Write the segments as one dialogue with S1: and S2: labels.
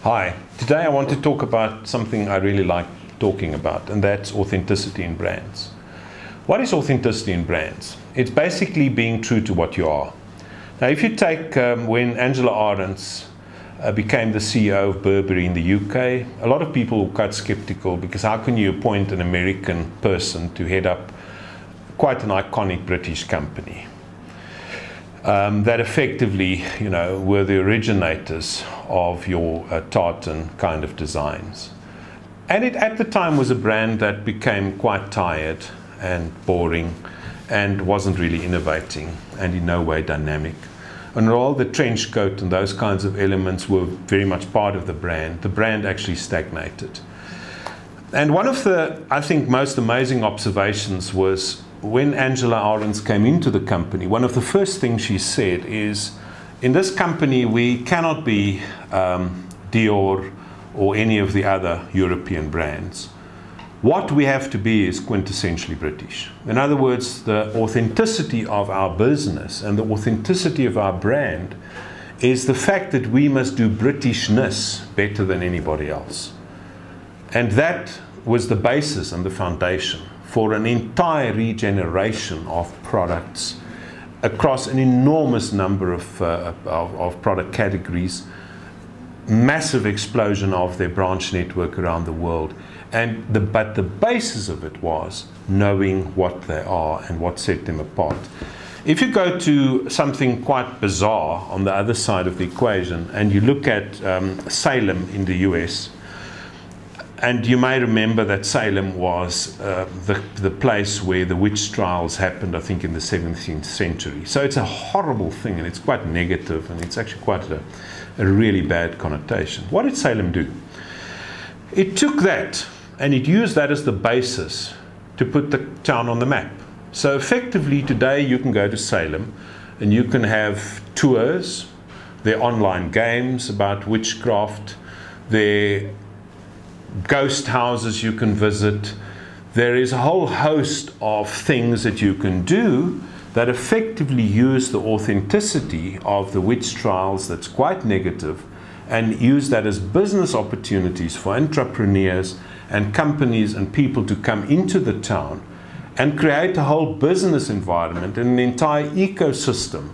S1: Hi, today I want to talk about something I really like talking about, and that's authenticity in brands. What is authenticity in brands? It's basically being true to what you are. Now, if you take when Angela Ahrendts became the CEO of Burberry in the UK, a lot of people were quite skeptical because how can you appoint an American person to head up quite an iconic British company? That effectively, were the originators of your tartan kind of designs. And it at the time was a brand that became quite tired and boring and wasn't really innovating and in no way dynamic. And all the trench coat and those kinds of elements were very much part of the brand actually stagnated. And one of the, I think, most amazing observations was when Angela Ahrendts came into the company, one of the first things she said is, in this company we cannot be Dior or any of the other European brands. What we have to be is quintessentially British. In other words, the authenticity of our business and the authenticity of our brand is the fact that we must do Britishness better than anybody else. And that was the basis and the foundation for an entire regeneration of products across an enormous number of product categories, massive explosion of their branch network around the world. But the basis of it was knowing what they are and what set them apart. If you go to something quite bizarre on the other side of the equation and you look at Salem in the US, and you may remember that Salem was the place where the witch trials happened, I think, in the 17th century. So it's a horrible thing, and it's quite negative, and it's actually quite a really bad connotation. What did Salem do? It took that, and it used that as the basis to put the town on the map. So effectively today you can go to Salem, and you can have tours, their online games about witchcraft, their ghost houses you can visit. There is a whole host of things that you can do that effectively use the authenticity of the witch trials that's quite negative and use that as business opportunities for entrepreneurs and companies and people to come into the town and create a whole business environment and an entire ecosystem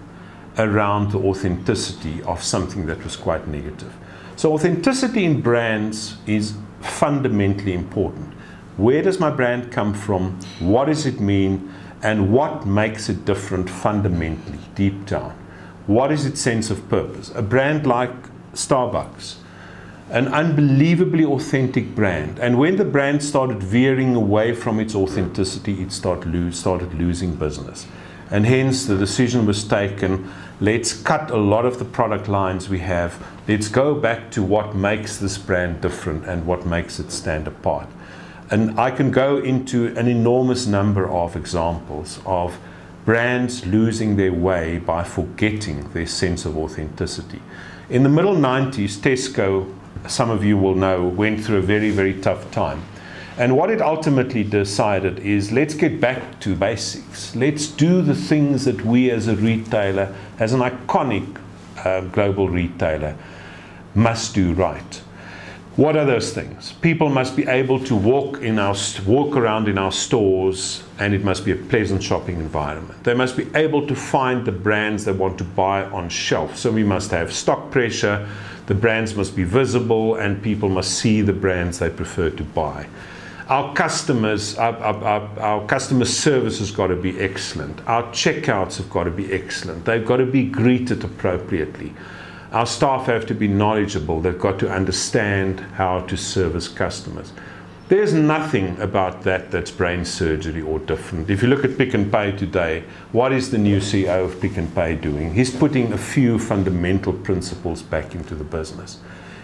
S1: around the authenticity of something that was quite negative. So authenticity in brands is fundamentally important. Where does my brand come from? What does it mean? And what makes it different fundamentally, deep down? What is its sense of purpose? A brand like Starbucks, an unbelievably authentic brand. And when the brand started veering away from its authenticity, it started losing business. And hence the decision was taken, let's cut a lot of the product lines we have. Let's go back to what makes this brand different and what makes it stand apart. And I can go into an enormous number of examples of brands losing their way by forgetting their sense of authenticity. In the middle 90s, Tesco, some of you will know, went through a very, very tough time. And what it ultimately decided is, let's get back to basics. Let's do the things that we as a retailer, as an iconic global retailer, must do right. What are those things? People must be able to walk around in our stores, and it must be a pleasant shopping environment. They must be able to find the brands they want to buy on shelf. So we must have stock pressure, the brands must be visible, and people must see the brands they prefer to buy. Our customers, our customer service has got to be excellent. Our checkouts have got to be excellent. They've got to be greeted appropriately. Our staff have to be knowledgeable. They've got to understand how to service customers. There's nothing about that that's brain surgery or different. If you look at Pick n Pay today, what is the new CEO of Pick n Pay doing? He's putting a few fundamental principles back into the business.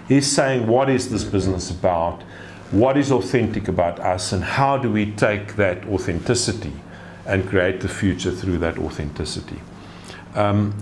S1: He's saying, what is this business about? What is authentic about us, and how do we take that authenticity and create the future through that authenticity?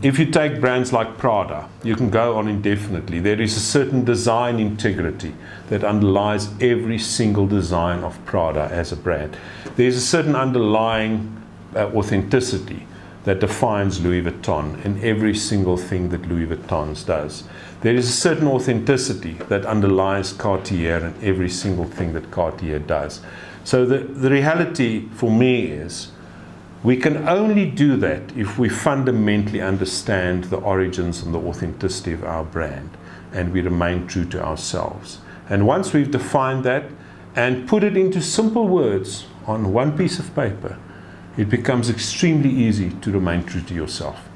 S1: If you take brands like Prada, you can go on indefinitely. There is a certain design integrity that underlies every single design of Prada as a brand. There's a certain underlying authenticity that defines Louis Vuitton in every single thing that Louis Vuitton does. There is a certain authenticity that underlies Cartier and every single thing that Cartier does. So the reality for me is we can only do that if we fundamentally understand the origins and the authenticity of our brand and we remain true to ourselves. And once we've defined that and put it into simple words on one piece of paper, it becomes extremely easy to remain true to yourself.